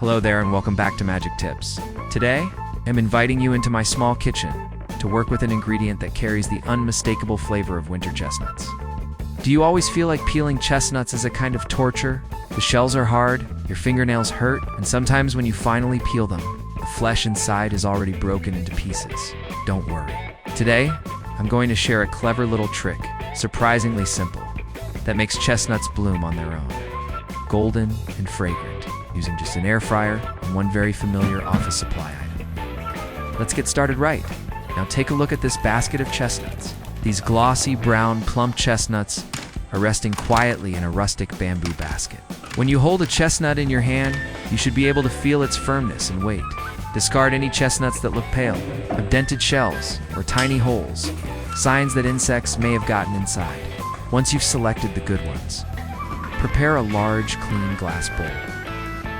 Hello there and welcome back to Magic Tips. Today, I'm inviting you into my small kitchen to work with an ingredient that carries the unmistakable flavor of winter chestnuts. Do you always feel like peeling chestnuts is a kind of torture? The shells are hard, your fingernails hurt, and sometimes when you finally peel them, the flesh inside is already broken into pieces. Don't worry. Today, I'm going to share a clever little trick, surprisingly simple, that makes chestnuts bloom on their own. Golden and fragrant, using just an air fryer and one very familiar office supply item. Let's get started right. Now take a look at this basket of chestnuts. These glossy, brown, plump chestnuts are resting quietly in a rustic bamboo basket. When you hold a chestnut in your hand, you should be able to feel its firmness and weight. Discard any chestnuts that look pale, have dented shells, or tiny holes, signs that insects may have gotten inside. Once you've selected the good ones, prepare a large, clean glass bowl.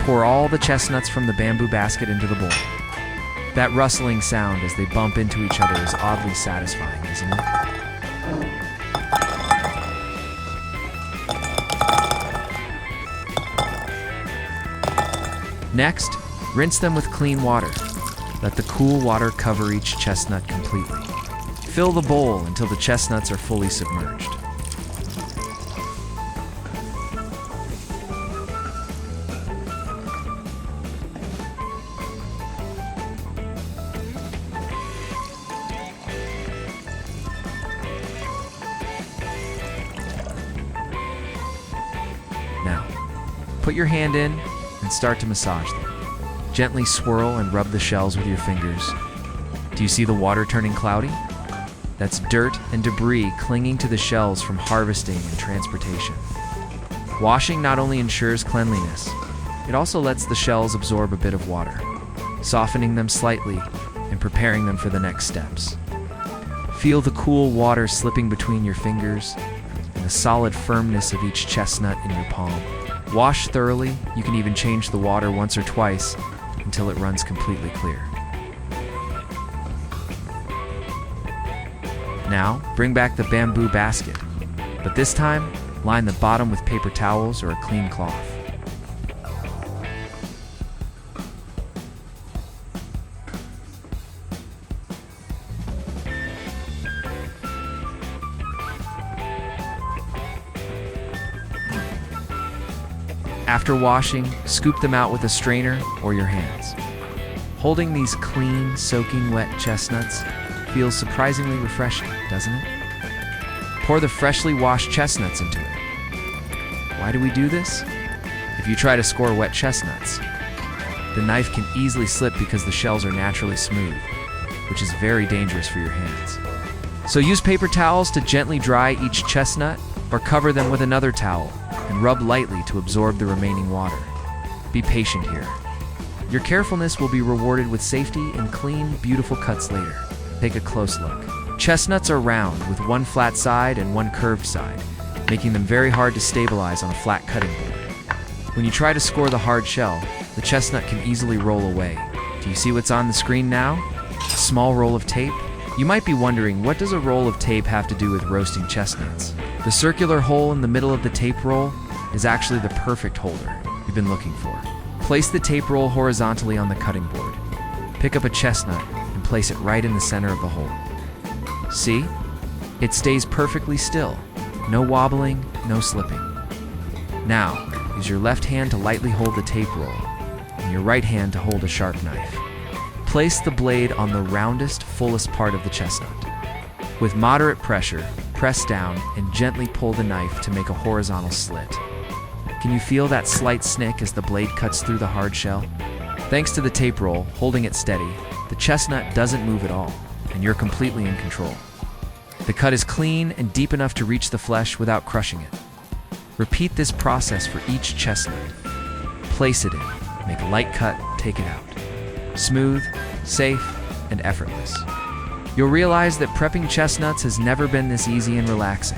Pour all the chestnuts from the bamboo basket into the bowl. That rustling sound as they bump into each other is oddly satisfying, isn't it? Next, rinse them with clean water. Let the cool water cover each chestnut completely. Fill the bowl until the chestnuts are fully submerged. Now, put your hand in and start to massage them. Gently swirl and rub the shells with your fingers. Do you see the water turning cloudy? That's dirt and debris clinging to the shells from harvesting and transportation. Washing not only ensures cleanliness, it also lets the shells absorb a bit of water, softening them slightly and preparing them for the next steps. Feel the cool water slipping between your fingers and the solid firmness of each chestnut in your palm. Wash thoroughly. You can even change the water once or twice until it runs completely clear. Now, bring back the bamboo basket, but this time, line the bottom with paper towels or a clean cloth. After washing, scoop them out with a strainer or your hands. Holding these clean, soaking wet chestnuts feels surprisingly refreshing, doesn't it? Pour the freshly washed chestnuts into it. Why do we do this? If you try to score wet chestnuts, the knife can easily slip because the shells are naturally smooth, which is very dangerous for your hands. So use paper towels to gently dry each chestnut or cover them with another towel and rub lightly to absorb the remaining water. Be patient here. Your carefulness will be rewarded with safety and clean, beautiful cuts later. Take a close look. Chestnuts are round with one flat side and one curved side, making them very hard to stabilize on a flat cutting board. When you try to score the hard shell, the chestnut can easily roll away. Do you see what's on the screen now? A small roll of tape? You might be wondering, what does a roll of tape have to do with roasting chestnuts? The circular hole in the middle of the tape roll is actually the perfect holder you've been looking for. Place the tape roll horizontally on the cutting board. Pick up a chestnut and place it right in the center of the hole. See? It stays perfectly still. No wobbling, no slipping. Now, use your left hand to lightly hold the tape roll and your right hand to hold a sharp knife. Place the blade on the roundest, fullest part of the chestnut. With moderate pressure, press down and gently pull the knife to make a horizontal slit. Can you feel that slight snick as the blade cuts through the hard shell? Thanks to the tape roll holding it steady, the chestnut doesn't move at all, and you're completely in control. The cut is clean and deep enough to reach the flesh without crushing it. Repeat this process for each chestnut. Place it in, make a light cut, take it out. Smooth, safe, and effortless. You'll realize that prepping chestnuts has never been this easy and relaxing.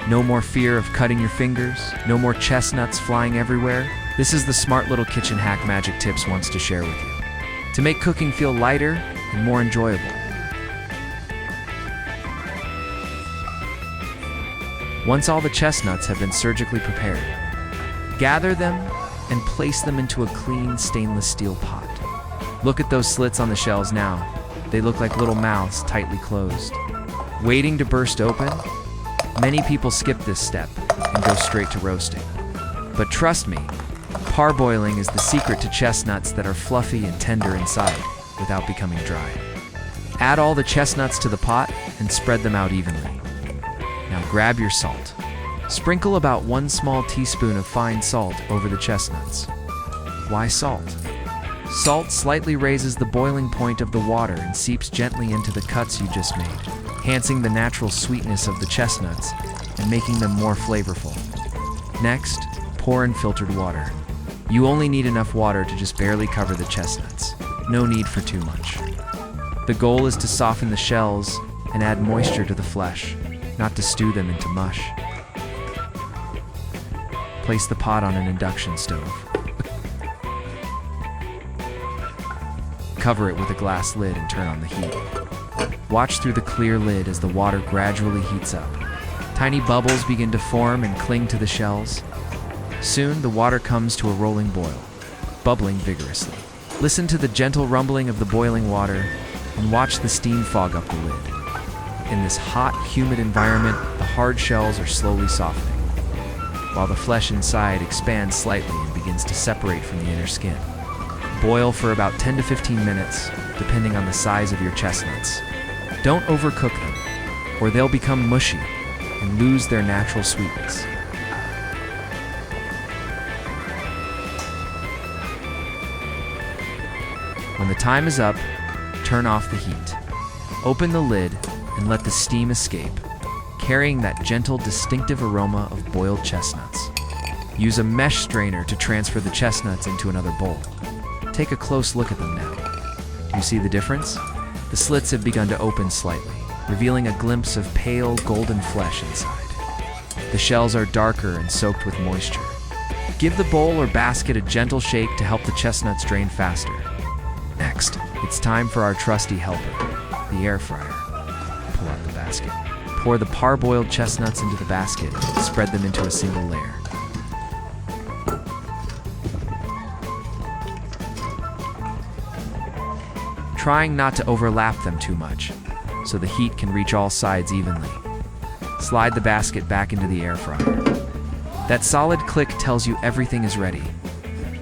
No more fear of cutting your fingers, no more chestnuts flying everywhere. This is the smart little kitchen hack Magic Tips wants to share with you, to make cooking feel lighter and more enjoyable. Once all the chestnuts have been surgically prepared, gather them and place them into a clean stainless steel pot. Look at those slits on the shells now. They look like little mouths tightly closed, waiting to burst open. Many people skip this step and go straight to roasting. But trust me, parboiling is the secret to chestnuts that are fluffy and tender inside without becoming dry. Add all the chestnuts to the pot and spread them out evenly. Now grab your salt. Sprinkle about 1 small teaspoon of fine salt over the chestnuts. Why salt? Salt slightly raises the boiling point of the water and seeps gently into the cuts you just made, enhancing the natural sweetness of the chestnuts and making them more flavorful. Next, pour in filtered water. You only need enough water to just barely cover the chestnuts. No need for too much. The goal is to soften the shells and add moisture to the flesh, not to stew them into mush. Place the pot on an induction stove. Cover it with a glass lid and turn on the heat. Watch through the clear lid as the water gradually heats up. Tiny bubbles begin to form and cling to the shells. Soon, the water comes to a rolling boil, bubbling vigorously. Listen to the gentle rumbling of the boiling water and watch the steam fog up the lid. In this hot, humid environment, the hard shells are slowly softening, while the flesh inside expands slightly and begins to separate from the inner skin. Boil for about 10 to 15 minutes, depending on the size of your chestnuts. Don't overcook them, or they'll become mushy and lose their natural sweetness. When the time is up, turn off the heat. Open the lid and let the steam escape, carrying that gentle, distinctive aroma of boiled chestnuts. Use a mesh strainer to transfer the chestnuts into another bowl. Take a close look at them now. You see the difference? The slits have begun to open slightly, revealing a glimpse of pale, golden flesh inside. The shells are darker and soaked with moisture. Give the bowl or basket a gentle shake to help the chestnuts drain faster. Next, it's time for our trusty helper, the air fryer. Pull out the basket. Pour the parboiled chestnuts into the basket and spread them into a single layer. Trying not to overlap them too much, so the heat can reach all sides evenly. Slide the basket back into the air fryer. That solid click tells you everything is ready.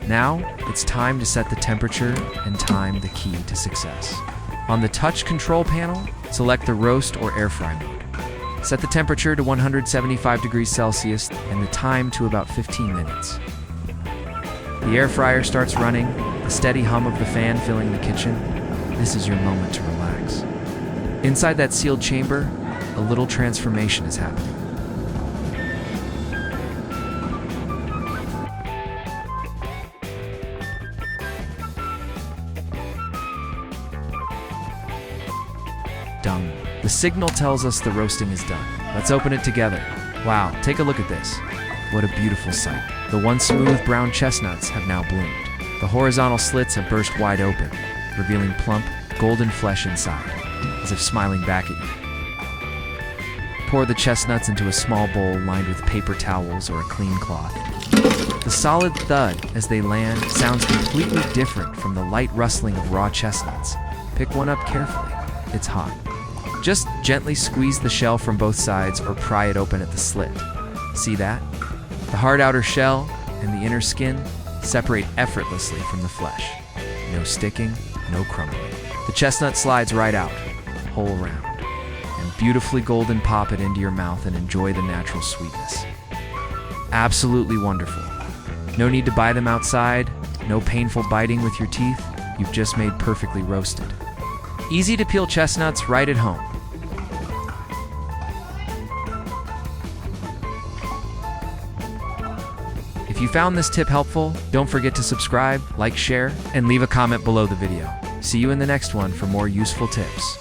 Now, it's time to set the temperature and time, the key to success. On the touch control panel, select the roast or air fry mode. Set the temperature to 175 degrees Celsius and the time to about 15 minutes. The air fryer starts running, the steady hum of the fan filling the kitchen. This is your moment to relax. Inside that sealed chamber, a little transformation is happening. Done. The signal tells us the roasting is done. Let's open it together. Wow, take a look at this. What a beautiful sight. The once smooth brown chestnuts have now bloomed. The horizontal slits have burst wide open, revealing plump, golden flesh inside, as if smiling back at you. Pour the chestnuts into a small bowl lined with paper towels or a clean cloth. The solid thud as they land sounds completely different from the light rustling of raw chestnuts. Pick one up carefully. It's hot. Just gently squeeze the shell from both sides or pry it open at the slit. See that? The hard outer shell and the inner skin separate effortlessly from the flesh. No sticking, no crumbling. The chestnut slides right out, whole round, and beautifully golden. Pop it into your mouth and enjoy the natural sweetness. Absolutely wonderful. No need to buy them outside, no painful biting with your teeth. You've just made perfectly roasted. Easy to peel chestnuts right at home. If you found this tip helpful, don't forget to subscribe, like, share, and leave a comment below the video. See you in the next one for more useful tips.